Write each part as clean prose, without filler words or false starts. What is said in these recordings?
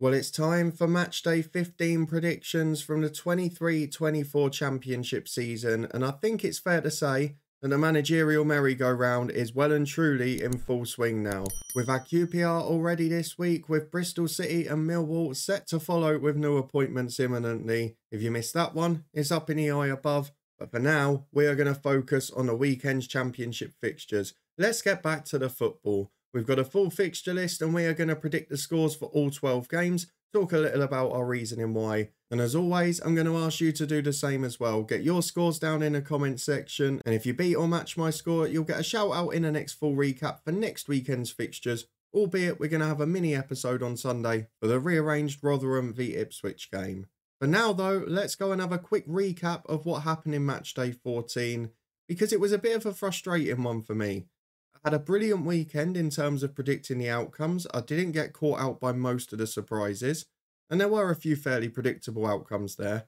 Well, it's time for Matchday 15 predictions from the 23-24 Championship season, and I think it's fair to say that the managerial merry-go-round is well and truly in full swing now. With our QPR already this week, with Bristol City and Millwall set to follow with new appointments imminently. If you missed that one, it's up in the eye above, but for now, we are going to focus on the weekend's Championship fixtures. Let's get back to the football. We've got a full fixture list and we are going to predict the scores for all 12 games, talk a little about our reasoning why. And as always, I'm going to ask you to do the same as well. Get your scores down in the comment section, and if you beat or match my score, you'll get a shout out in the next full recap for next weekend's fixtures, albeit we're going to have a mini episode on Sunday for the rearranged Rotherham v Ipswich game. For now though, let's go and have a quick recap of what happened in Matchday 14, because it was a bit of a frustrating one for me. I had a brilliant weekend in terms of predicting the outcomes. I didn't get caught out by most of the surprises, and there were a few fairly predictable outcomes there,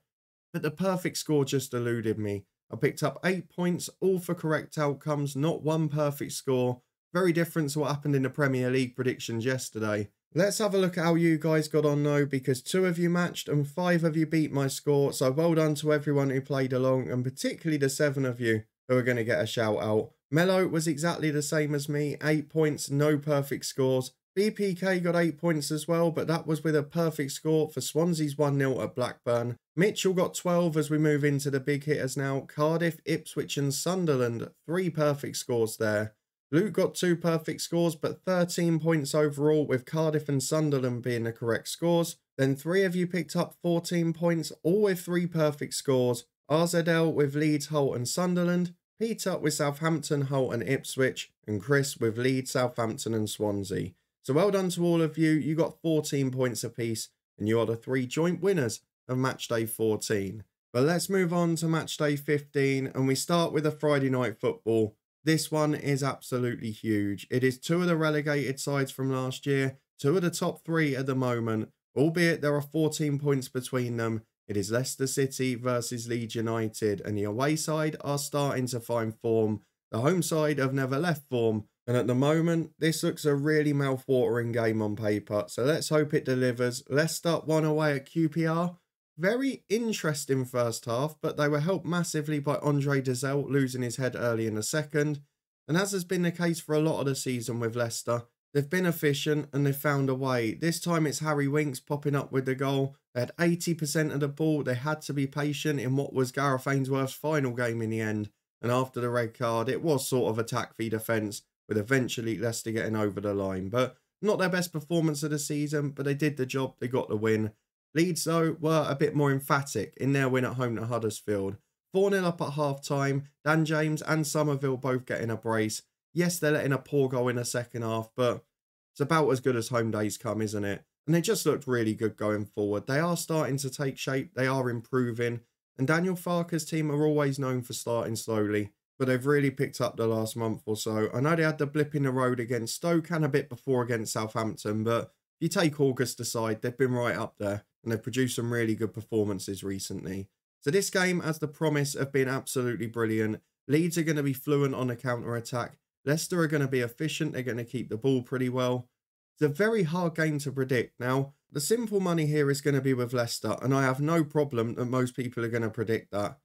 but the perfect score just eluded me. I picked up 8 points, all for correct outcomes, not one perfect score. Very different to what happened in the Premier League predictions yesterday. Let's have a look at how you guys got on though, because 2 of you matched and 5 of you beat my score, so well done to everyone who played along, and particularly the 7 of you who are going to get a shout out. Mello was exactly the same as me, 8 points, no perfect scores. BPK got 8 points as well, but that was with a perfect score for Swansea's 1-0 at Blackburn. Mitchell got 12 as we move into the big hitters now. Cardiff, Ipswich and Sunderland, 3 perfect scores there. Luke got 2 perfect scores, but 13 points overall, with Cardiff and Sunderland being the correct scores. Then 3 of you picked up 14 points, all with 3 perfect scores. RZL with Leeds, Hull and Sunderland. Peter with Southampton, Hull and Ipswich, and Chris with Leeds, Southampton and Swansea. So well done to all of you. You got 14 points apiece, and you are the 3 joint winners of Matchday 14. But let's move on to Matchday 15, and we start with a Friday night football. This one is absolutely huge. It is 2 of the relegated sides from last year, 2 of the top 3 at the moment, albeit there are 14 points between them. It is Leicester City versus Leeds United, and the away side are starting to find form. The home side have never left form, and at the moment, this looks a really mouth-watering game on paper, so let's hope it delivers. Leicester won away at QPR. Very interesting first half, but they were helped massively by Andre Dezelt losing his head early in the second, and as has been the case for a lot of the season with Leicester, they've been efficient and they've found a way. This time it's Harry Winks popping up with the goal. They had 80% of the ball. They had to be patient in what was Gareth Ainsworth's final game in the end. And after the red card, it was sort of attack v defence, with eventually Leicester getting over the line. But not their best performance of the season, but they did the job. They got the win. Leeds, though, were a bit more emphatic in their win at home to Huddersfield. 4-0 up at half-time. Dan James and Somerville both getting a brace. Yes, they're letting a poor goal in the second half, but it's about as good as home days come, isn't it? And they just looked really good going forward. They are starting to take shape. They are improving. And Daniel Farke's team are always known for starting slowly, but they've really picked up the last month or so. I know they had the blip in the road against Stoke and a bit before against Southampton, but if you take August aside, they've been right up there and they've produced some really good performances recently. So this game has the promise of being absolutely brilliant. Leeds are going to be fluent on the counter-attack. Leicester are going to be efficient. They're going to keep the ball pretty well. It's a very hard game to predict. Now, the simple money here is going to be with Leicester, and I have no problem that most people are going to predict that.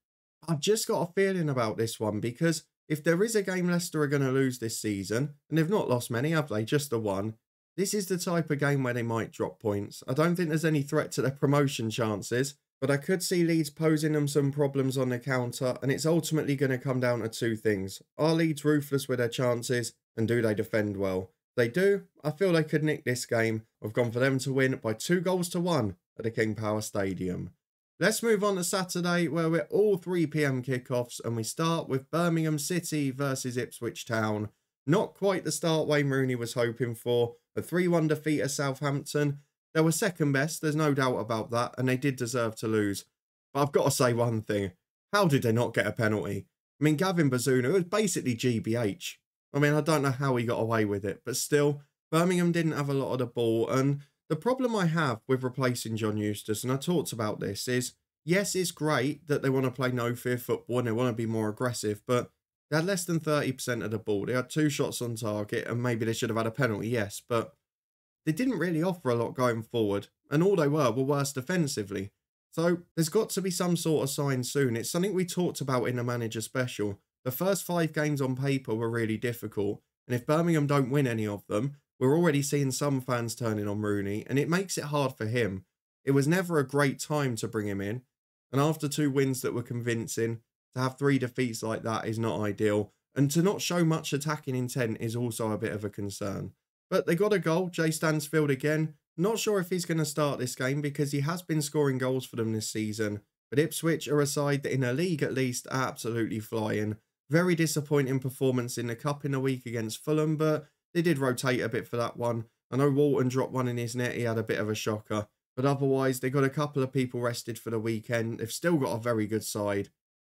I've just got a feeling about this one, because if there is a game Leicester are going to lose this season, and they've not lost many, have they? Just the one. This is the type of game where they might drop points. I don't think there's any threat to their promotion chances, but I could see Leeds posing them some problems on the counter, and it's ultimately going to come down to 2 things. Are Leeds ruthless with their chances, and do they defend well? If they do, I feel they could nick this game. I've gone for them to win by 2-1 at the King Power Stadium. Let's move on to Saturday, where we're all 3 PM kickoffs, and we start with Birmingham City versus Ipswich Town. Not quite the start Wayne Rooney was hoping for. A 3-1 defeat at Southampton. They were second best, there's no doubt about that, and they did deserve to lose. But I've got to say one thing. How did they not get a penalty? I mean, Gavin Bazunu, it was basically GBH. I mean, I don't know how he got away with it, but still, Birmingham didn't have a lot of the ball. And the problem I have with replacing John Eustace, and I talked about this, is yes, it's great that they want to play no-fear football and they want to be more aggressive, but they had less than 30% of the ball. They had 2 shots on target, and maybe they should have had a penalty, yes, but they didn't really offer a lot going forward, and all they were worse defensively. So there's got to be some sort of sign soon. It's something we talked about in the manager special. The first 5 games on paper were really difficult, and if Birmingham don't win any of them, we're already seeing some fans turning on Rooney, and it makes it hard for him. It was never a great time to bring him in, and after 2 wins that were convincing, to have 3 defeats like that is not ideal, and to not show much attacking intent is also a bit of a concern. But they got a goal, Jay Stansfield again. Not sure if he's going to start this game because he has been scoring goals for them this season, but Ipswich are a side that in a league at least are absolutely flying. Very disappointing performance in the cup in the week against Fulham, but they did rotate a bit for that one. I know Walton dropped one in his net, he had a bit of a shocker. But otherwise, they got a couple of people rested for the weekend. They've still got a very good side.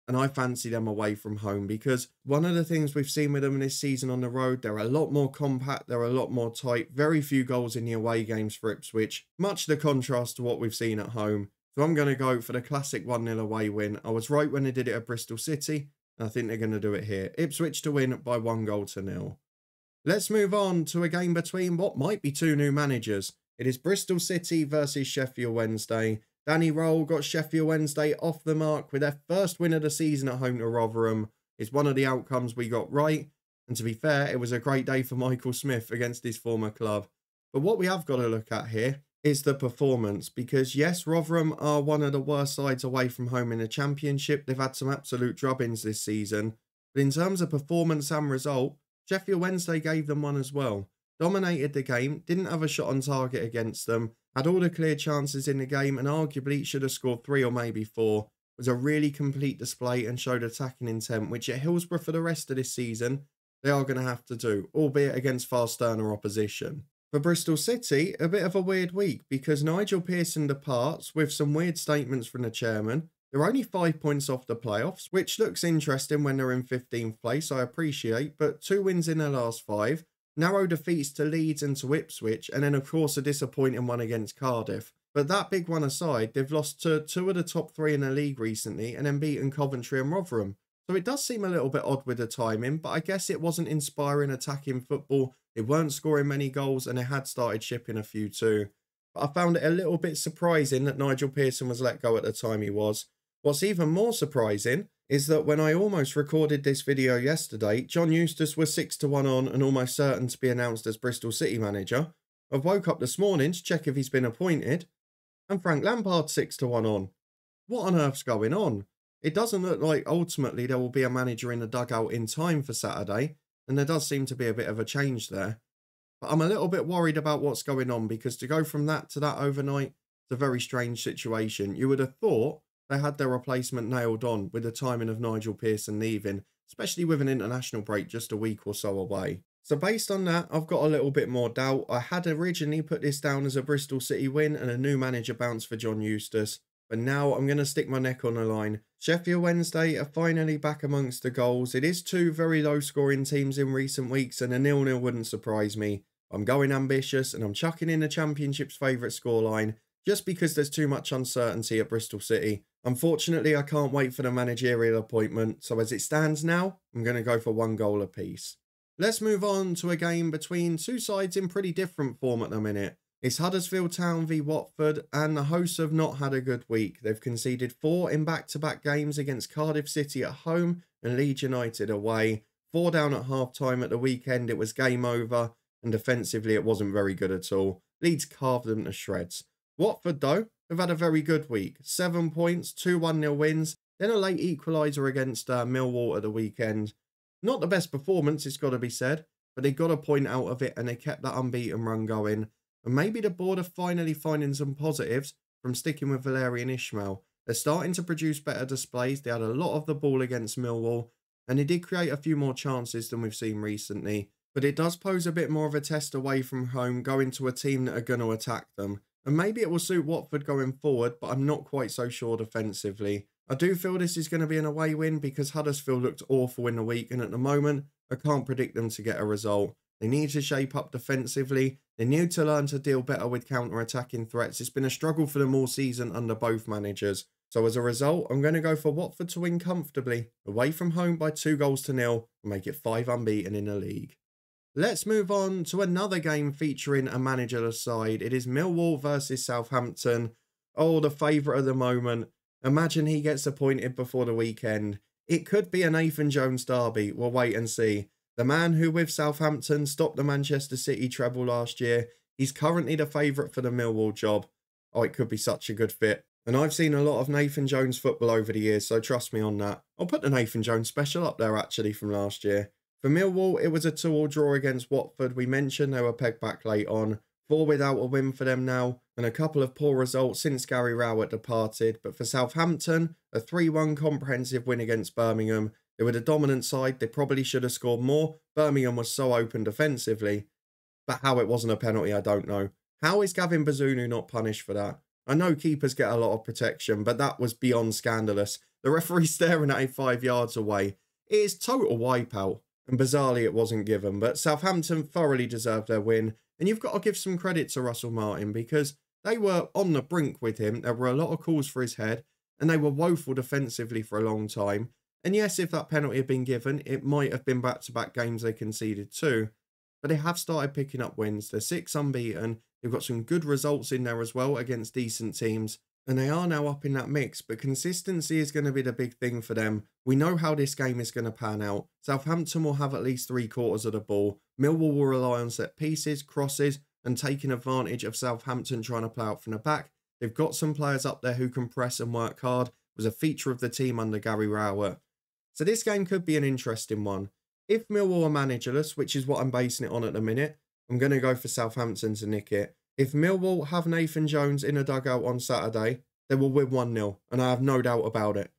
And I fancy them away from home because one of the things we've seen with them this season on the road, they're a lot more compact, they're a lot more tight, very few goals in the away games for Ipswich. Much the contrast to what we've seen at home. So I'm going to go for the classic 1-0 away win. I was right when they did it at Bristol City. I think they're going to do it here. Ipswich to win by 1-0. Let's move on to a game between what might be 2 new managers. It is Bristol City versus Sheffield Wednesday. Danny Roll got Sheffield Wednesday off the mark with their first win of the season at home to Rotherham. It's one of the outcomes we got right. And to be fair, it was a great day for Michael Smith against his former club. But what we have got to look at here is the performance, because yes, Rotherham are one of the worst sides away from home in the Championship. They've had some absolute drubbings this season. But in terms of performance and result, Sheffield Wednesday gave them one as well. Dominated the game, didn't have a shot on target against them, had all the clear chances in the game and arguably should have scored 3 or maybe 4. It was a really complete display and showed attacking intent, which at Hillsborough for the rest of this season, they are going to have to do, albeit against far sterner opposition. For Bristol City, a bit of a weird week because Nigel Pearson departs with some weird statements from the chairman. They're only 5 points off the playoffs, which looks interesting when they're in 15th place, I appreciate, but 2 wins in their last 5. Narrow defeats to Leeds and to Ipswich, and then of course a disappointing one against Cardiff. But that big one aside, they've lost to 2 of the top 3 in the league recently and then beaten Coventry and Rotherham. So it does seem a little bit odd with the timing, but I guess it wasn't inspiring attacking football. They weren't scoring many goals and they had started shipping a few too. But I found it a little bit surprising that Nigel Pearson was let go at the time he was. What's even more surprising is that when I almost recorded this video yesterday, John Eustace was 6-1 on and almost certain to be announced as Bristol City manager. I've woke up this morning to check if he's been appointed, and Frank Lampard's 6-1 on. What on earth's going on? It doesn't look like ultimately there will be a manager in the dugout in time for Saturday, and there does seem to be a bit of a change there. But I'm a little bit worried about what's going on because to go from that to that overnight, it's a very strange situation. You would have thought they had their replacement nailed on with the timing of Nigel Pearson leaving, especially with an international break just a week or so away. So based on that, I've got a little bit more doubt. I had originally put this down as a Bristol City win and a new manager bounce for John Eustace, but now I'm going to stick my neck on the line. Sheffield Wednesday are finally back amongst the goals. It is 2 very low scoring teams in recent weeks and a 0-0 wouldn't surprise me. I'm going ambitious and I'm chucking in the Championship's favourite scoreline just because there's too much uncertainty at Bristol City. Unfortunately, I can't wait for the managerial appointment, so as it stands now, I'm going to go for 1 goal apiece. Let's move on to a game between 2 sides in pretty different form at the minute. It's Huddersfield Town v Watford, and the hosts have not had a good week. They've conceded 4 in back-to-back games against Cardiff City at home and Leeds United away. 4 down at half-time at the weekend, it was game over, and defensively it wasn't very good at all. Leeds carved them to shreds. Watford, though, have had a very good week. 7 points, 2 1-0 wins, then a late equaliser against Millwall at the weekend. Not the best performance, it's got to be said, but they got a point out of it and they kept that unbeaten run going. And maybe the board are finally finding some positives from sticking with Valerian Ismail. They're starting to produce better displays. They had a lot of the ball against Millwall, and they did create a few more chances than we've seen recently. But it does pose a bit more of a test away from home, going to a team that are going to attack them. And maybe it will suit Watford going forward, but I'm not quite so sure defensively. I do feel this is going to be an away win because Huddersfield looked awful in the week, and at the moment, I can't predict them to get a result. They need to shape up defensively. They need to learn to deal better with counter-attacking threats. It's been a struggle for them all season under both managers. So as a result, I'm going to go for Watford to win comfortably, away from home by 2-0 and make it 5 unbeaten in the league. Let's move on to another game featuring a managerless side. It is Millwall versus Southampton. Oh, the favourite of the moment. Imagine he gets appointed before the weekend. It could be a Nathan Jones derby. We'll wait and see. The man who with Southampton stopped the Manchester City treble last year, he's currently the favourite for the Millwall job. Oh, it could be such a good fit. And I've seen a lot of Nathan Jones football over the years, so trust me on that. I'll put the Nathan Jones special up there actually from last year. For Millwall, it was a 2-2 draw against Watford. We mentioned they were pegged back late on. 4 without a win for them now, and a couple of poor results since Gary Rowett departed. But for Southampton, a 3-1 comprehensive win against Birmingham. They were the dominant side. They probably should have scored more. Birmingham was so open defensively. But how it wasn't a penalty, I don't know. How is Gavin Bazunu not punished for that? I know keepers get a lot of protection, but that was beyond scandalous. The referee staring at him 5 yards away. It is total wipeout. And bizarrely, it wasn't given. But Southampton thoroughly deserved their win. And you've got to give some credit to Russell Martin because they were on the brink with him. There were a lot of calls for his head. And they were woeful defensively for a long time. And yes, if that penalty had been given, it might have been back-to-back games they conceded too. But they have started picking up wins. They're 6 unbeaten. They've got some good results in there as well against decent teams. And they are now up in that mix, but consistency is going to be the big thing for them. We know how this game is going to pan out. Southampton will have at least 3/4 of the ball. Millwall will rely on set pieces, crosses, and taking advantage of Southampton trying to play out from the back. They've got some players up there who can press and work hard. It was a feature of the team under Gary Rowett. So this game could be an interesting one. If Millwall are managerless, which is what I'm basing it on at the minute, I'm going to go for Southampton to nick it. If Millwall have Nathan Jones in a dugout on Saturday, they will win 1-0, and I have no doubt about it.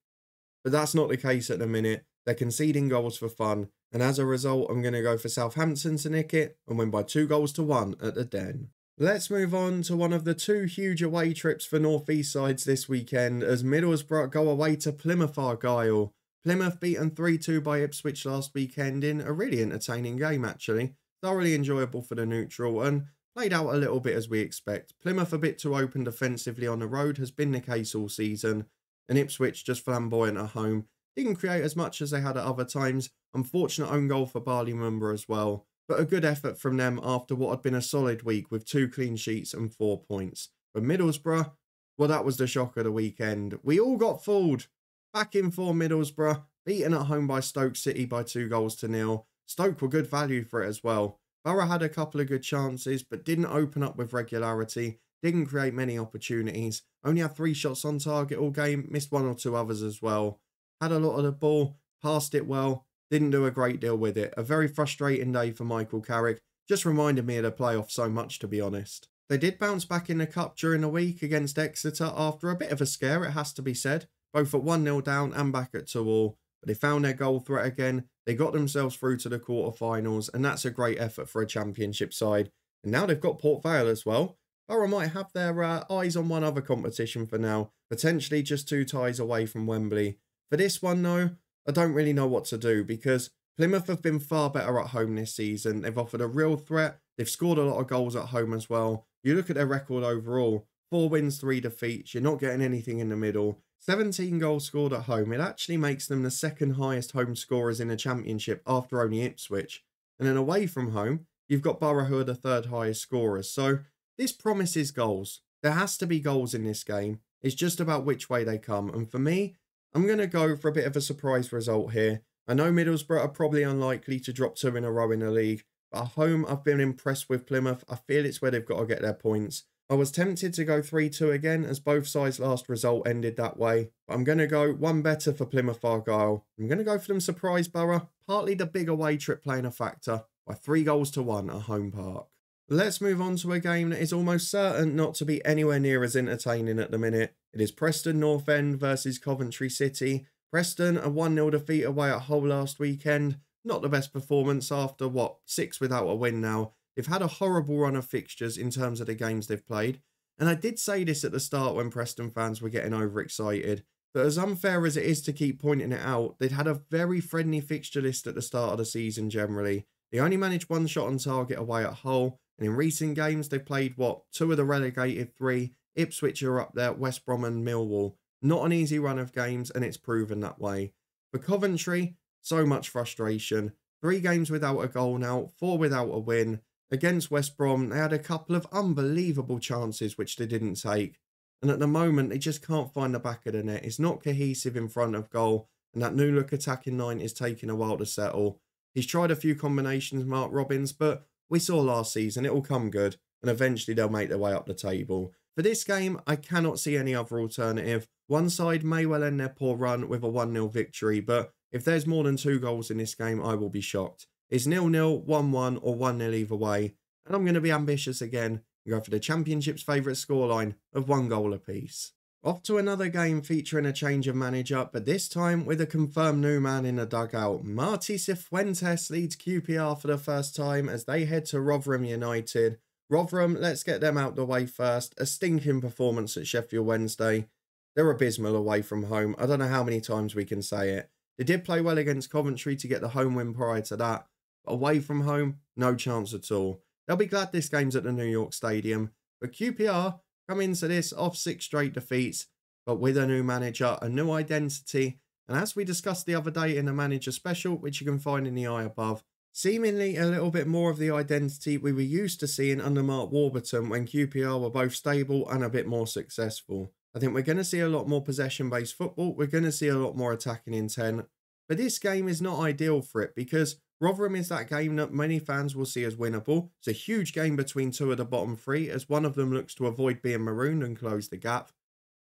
But that's not the case at the minute. They're conceding goals for fun, and as a result, I'm going to go for Southampton to nick it and win by 2-1 at the Den. Let's move on to one of the 2 huge away trips for North East sides this weekend as Middlesbrough go away to Plymouth Argyle. Plymouth beaten 3-2 by Ipswich last weekend in a really entertaining game actually. Thoroughly enjoyable for the neutral and played out a little bit as we expect. Plymouth a bit too open defensively on the road has been the case all season. And Ipswich just flamboyant at home. Didn't create as much as they had at other times. Unfortunate own goal for Barley Mumba as well. But a good effort from them after what had been a solid week with 2 clean sheets and 4 points. But Middlesbrough, well that was the shock of the weekend. We all got fooled. Back in for Middlesbrough, beaten at home by Stoke City by 2-0. Stoke were good value for it as well. Borough had a couple of good chances, but didn't open up with regularity, didn't create many opportunities, only had 3 shots on target all game, missed 1 or 2 others as well. Had a lot of the ball, passed it well, didn't do a great deal with it. A very frustrating day for Michael Carrick, just reminded me of the playoffs so much to be honest. They did bounce back in the cup during the week against Exeter after a bit of a scare, it has to be said, both at 1-0 down and back at 2-2. But they found their goal threat again, they got themselves through to the quarterfinals, and that's a great effort for a championship side. And now they've got Port Vale as well. Borough might have their eyes on one other competition for now, potentially just 2 ties away from Wembley. For this one though, I don't really know what to do because Plymouth have been far better at home this season. They've offered a real threat, they've scored a lot of goals at home as well. You look at their record overall, 4 wins, 3 defeats, you're not getting anything in the middle. 17 goals scored at home. It actually makes them the 2nd highest home scorers in the championship after only Ipswich. And then away from home, you've got Borough who are the 3rd highest scorers. So this promises goals. There has to be goals in this game. It's just about which way they come. And for me, I'm going to go for a bit of a surprise result here. I know Middlesbrough are probably unlikely to drop 2 in a row in the league. But at home, I've been impressed with Plymouth. I feel it's where they've got to get their points. I was tempted to go 3-2 again as both sides' last result ended that way. But I'm going to go 1 better for Plymouth Argyle. I'm going to go for them surprise Borough. Partly the big away trip playing a factor by 3-1 at Home Park. Let's move on to a game that is almost certain not to be anywhere near as entertaining at the minute. It is Preston North End versus Coventry City. Preston a 1-0 defeat away at Hull last weekend. Not the best performance after, 6 without a win now. They've had a horrible run of fixtures in terms of the games they've played. And I did say this at the start when Preston fans were getting overexcited. But as unfair as it is to keep pointing it out, they'd had a very friendly fixture list at the start of the season generally. They only managed 1 shot on target away at Hull. And in recent games, they've played, 2 of the relegated 3. Ipswich are up there, West Brom and Millwall. Not an easy run of games, and it's proven that way. For Coventry, so much frustration. 3 games without a goal now, 4 without a win. Against West Brom, they had a couple of unbelievable chances which they didn't take. And at the moment, they just can't find the back of the net. It's not cohesive in front of goal. And that new look attacking 9 is taking a while to settle. He's tried a few combinations, Mark Robins, but we saw last season it will come good. And eventually they'll make their way up the table. For this game, I cannot see any other alternative. One side may well end their poor run with a 1-0 victory, but if there's more than 2 goals in this game, I will be shocked. It's 0-0, 1-1 or 1-0 either way. And I'm going to be ambitious again and go for the Championship's favourite scoreline of 1 goal apiece. Off to another game featuring a change of manager, but this time with a confirmed new man in the dugout. Martí Cifuentes leads QPR for the first time as they head to Rotherham United. Rotherham, let's get them out the way first. A stinking performance at Sheffield Wednesday. They're abysmal away from home. I don't know how many times we can say it. They did play well against Coventry to get the home win prior to that. But away from home, no chance at all. They'll be glad this game's at the New York Stadium. But QPR come into this off 6 straight defeats, but with a new manager, a new identity. And as we discussed the other day in the manager special, which you can find in the eye above, seemingly a little bit more of the identity we were used to seeing under Mark Warburton when QPR were both stable and a bit more successful. I think we're going to see a lot more possession-based football. We're going to see a lot more attacking intent. But this game is not ideal for it because Rotherham is that game that many fans will see as winnable. It's a huge game between 2 of the bottom 3 as one of them looks to avoid being marooned and close the gap.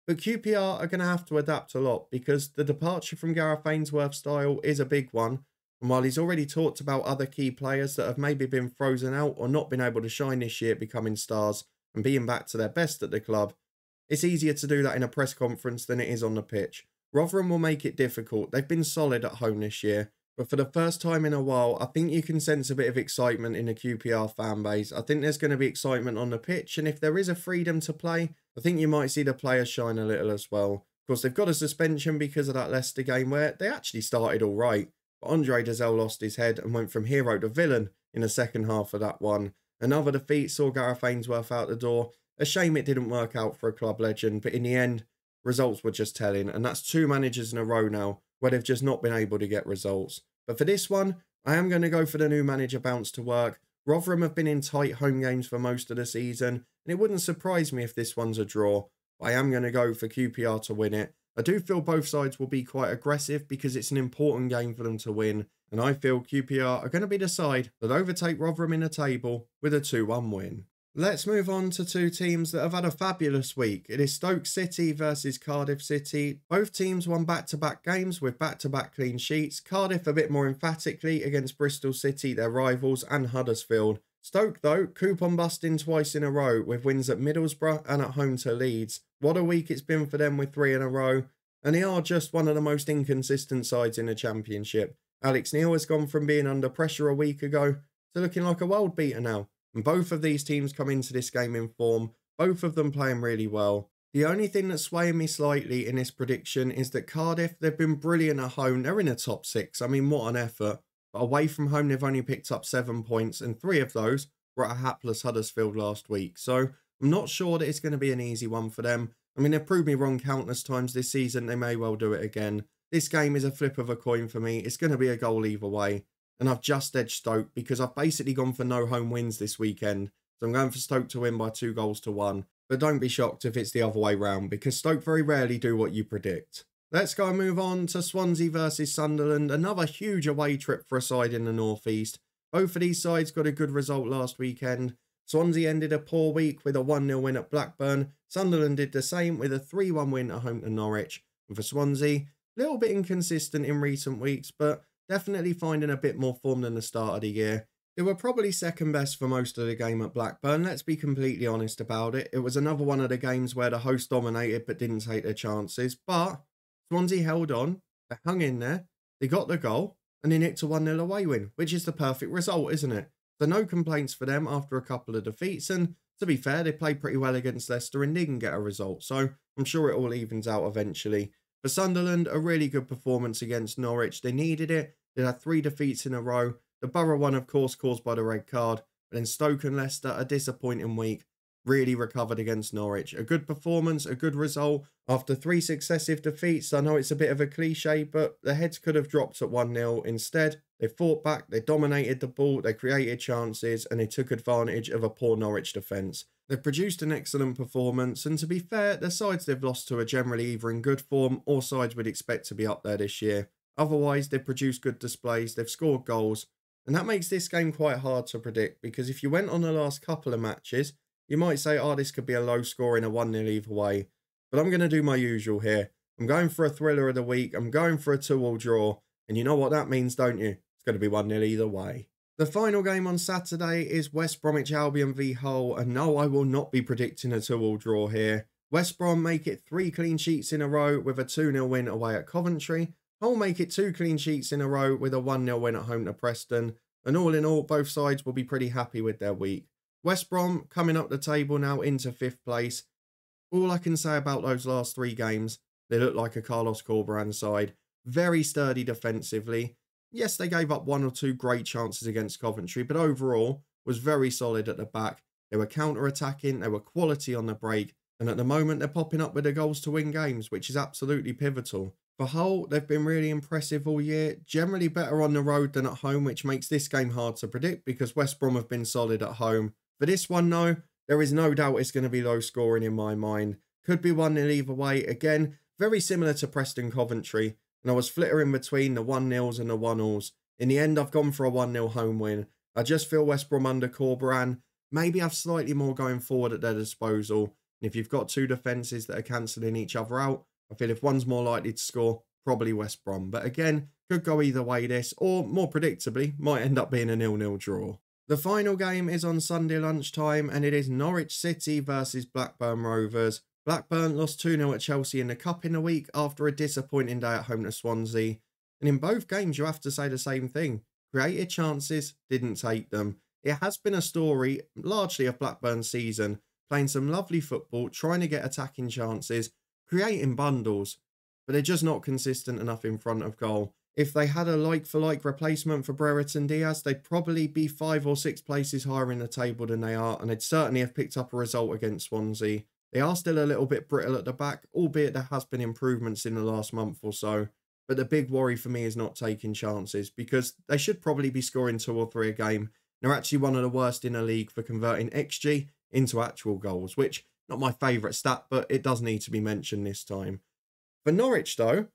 But QPR are going to have to adapt a lot because the departure from Gareth Ainsworth's style is a big one. And while he's already talked about other key players that have maybe been frozen out or not been able to shine this year becoming stars and being back to their best at the club, it's easier to do that in a press conference than it is on the pitch. Rotherham will make it difficult. They've been solid at home this year. But for the first time in a while, I think you can sense a bit of excitement in the QPR fan base. I think there's going to be excitement on the pitch. And if there is a freedom to play, I think you might see the players shine a little as well. Of course, they've got a suspension because of that Leicester game where they actually started all right. But Andre Dazelle lost his head and went from hero to villain in the second half of that one. Another defeat saw Gareth Ainsworth out the door. A shame it didn't work out for a club legend, but in the end, results were just telling. And that's 2 managers in a row now where they've just not been able to get results. But for this one, I am going to go for the new manager bounce to work. Rotherham have been in tight home games for most of the season, and it wouldn't surprise me if this one's a draw. But I am going to go for QPR to win it. I do feel both sides will be quite aggressive because it's an important game for them to win, and I feel QPR are going to be the side that overtake Rotherham in the table with a 2-1 win. Let's move on to 2 teams that have had a fabulous week. It is Stoke City versus Cardiff City. Both teams won back-to-back games with back-to-back clean sheets. Cardiff a bit more emphatically against Bristol City, their rivals, and Huddersfield. Stoke, though, coupon busting twice in a row with wins at Middlesbrough and at home to Leeds. What a week it's been for them with 3 in a row. And they are just one of the most inconsistent sides in the Championship. Alex Neil has gone from being under pressure a week ago to looking like a world beater now. And both of these teams come into this game in form, both of them playing really well. The only thing that's swaying me slightly in this prediction is that Cardiff, they've been brilliant at home. They're in the top 6. I mean, what an effort. But away from home, they've only picked up 7 points, and 3 of those were at a hapless Huddersfield last week. So I'm not sure that it's going to be an easy one for them. I mean, they've proved me wrong countless times this season. They may well do it again. This game is a flip of a coin for me. It's going to be a goal either way. And I've just edged Stoke because I've basically gone for no home wins this weekend. So I'm going for Stoke to win by 2-1. But don't be shocked if it's the other way round because Stoke very rarely do what you predict. Let's go and move on to Swansea versus Sunderland. Another huge away trip for a side in the North East. Both of these sides got a good result last weekend. Swansea ended a poor week with a 1-0 win at Blackburn. Sunderland did the same with a 3-1 win at home to Norwich. And for Swansea, a little bit inconsistent in recent weeks, but definitely finding a bit more form than the start of the year. They were probably second best for most of the game at Blackburn, let's be completely honest about it. It was another one of the games where the host dominated but didn't take their chances. But Swansea held on, they hung in there, they got the goal, and they nicked a 1-0 away win, which is the perfect result, isn't it? So no complaints for them after a couple of defeats, and to be fair, they played pretty well against Leicester and didn't get a result, so I'm sure it all evens out eventually. For Sunderland, a really good performance against Norwich. They needed it. They had 3 defeats in a row. The Borough one, of course, caused by the red card. But then Stoke and Leicester, a disappointing week. Really recovered against Norwich. A good performance, a good result. After 3 successive defeats, I know it's a bit of a cliche, but the heads could have dropped at 1-0. Instead, They fought back, they dominated the ball, they created chances, and they took advantage of a poor Norwich defence. They've produced an excellent performance, and to be fair, the sides they've lost to are generally either in good form or sides we'd expect to be up there this year. Otherwise, they've produced good displays, they've scored goals, and that makes this game quite hard to predict, because if you went on the last couple of matches, you might say, oh, this could be a low score in a 1-0 either way. But I'm going to do my usual here. I'm going for a thriller of the week, I'm going for a 2-2 draw, and you know what that means, don't you? It's going to be 1-0 either way. The final game on Saturday is West Bromwich Albion v Hull, and no, I will not be predicting a 2-2 draw here. West Brom make it 3 clean sheets in a row with a 2-0 win away at Coventry. Hull make it 2 clean sheets in a row with a 1-0 win at home to Preston, and all in all, both sides will be pretty happy with their week. West Brom coming up the table now into 5th place. All I can say about those last 3 games, they look like a Carlos Corberán side. Very sturdy defensively. Yes, they gave up 1 or 2 great chances against Coventry, but overall was very solid at the back. They were counter-attacking, they were quality on the break, and at the moment they're popping up with the goals to win games, which is absolutely pivotal. For Hull, they've been really impressive all year, generally better on the road than at home, which makes this game hard to predict because West Brom have been solid at home. For this one, though, there is no doubt it's going to be low scoring in my mind. Could be 1-0 either way. Again, very similar to Preston Coventry, and I was flittering between the 1-0s and the 1-0s. In the end, I've gone for a 1-0 home win. I just feel West Brom under Corberán maybe have slightly more going forward at their disposal. And if you've got 2 defences that are cancelling each other out, I feel if one's more likely to score, probably West Brom. But again, could go either way this, or more predictably, might end up being a 0-0 draw. The final game is on Sunday lunchtime, and it is Norwich City versus Blackburn Rovers. Blackburn lost 2-0 at Chelsea in the Cup in the week after a disappointing day at home to Swansea. And in both games, you have to say the same thing. Created chances, didn't take them. It has been a story, largely of Blackburn's season, playing some lovely football, trying to get attacking chances, creating bundles, but they're just not consistent enough in front of goal. If they had a like-for-like replacement for Brereton Diaz, they'd probably be 5 or 6 places higher in the table than they are, and they'd certainly have picked up a result against Swansea. They are still a little bit brittle at the back, albeit there has been improvements in the last month or so. But the big worry for me is not taking chances, because they should probably be scoring 2 or 3 a game. They're actually one of the worst in the league for converting XG into actual goals, which, not my favourite stat, but it does need to be mentioned this time. For Norwich, though,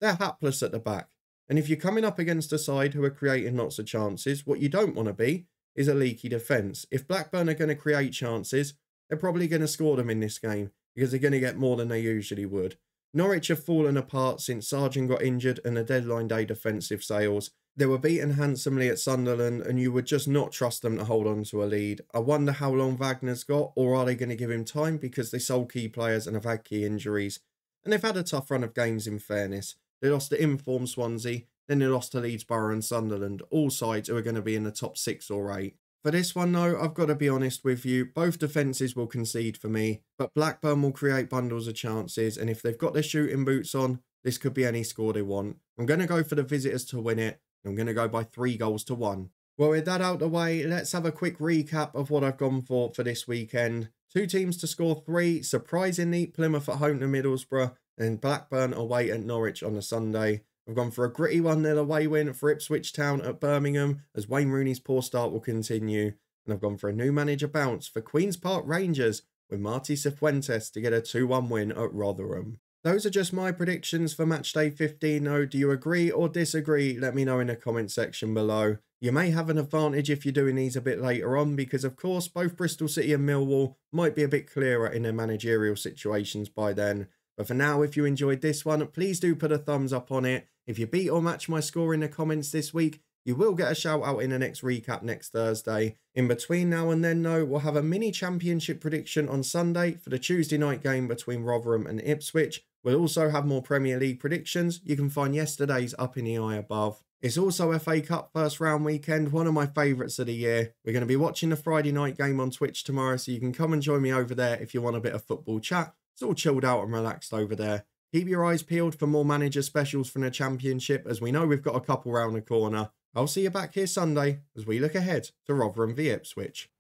they're hapless at the back. And if you're coming up against a side who are creating lots of chances, what you don't want to be is a leaky defence. If Blackburn are going to create chances, they're probably going to score them in this game because they're going to get more than they usually would. Norwich have fallen apart since Sargent got injured and the deadline day defensive sales. They were beaten handsomely at Sunderland and you would just not trust them to hold on to a lead. I wonder how long Wagner's got, or are they going to give him time because they sold key players and have had key injuries. And they've had a tough run of games in fairness. They lost to informed Swansea, then they lost to Leeds, Borough and Sunderland, all sides who are going to be in the top 6 or 8. For this one, though, I've got to be honest with you. Both defences will concede for me, but Blackburn will create bundles of chances, and if they've got their shooting boots on, this could be any score they want. I'm going to go for the visitors to win it. I'm going to go by 3-1. Well, with that out the way, let's have a quick recap of what I've gone for this weekend. 2 teams to score 3. Surprisingly, Plymouth at home to Middlesbrough, and Blackburn away at Norwich on a Sunday. I've gone for a gritty 1-0 away win for Ipswich Town at Birmingham, as Wayne Rooney's poor start will continue. And I've gone for a new manager bounce for Queen's Park Rangers, with Marty Cifuentes to get a 2-1 win at Rotherham. Those are just my predictions for Matchday 15 though. Do you agree or disagree? Let me know in the comment section below. You may have an advantage if you're doing these a bit later on, because of course both Bristol City and Millwall might be a bit clearer in their managerial situations by then. But for now, if you enjoyed this one, please do put a thumbs up on it. If you beat or match my score in the comments this week, you will get a shout out in the next recap next Thursday. In between now and then though, we'll have a mini championship prediction on Sunday for the Tuesday night game between Rotherham and Ipswich. We'll also have more Premier League predictions. You can find yesterday's up in the eye above. It's also FA Cup first round weekend, one of my favourites of the year. We're going to be watching the Friday night game on Twitch tomorrow, so you can come and join me over there if you want a bit of football chat. It's all chilled out and relaxed over there. Keep your eyes peeled for more manager specials from the Championship, as we know we've got a couple round the corner. I'll see you back here Sunday as we look ahead to Rotherham v Ipswich.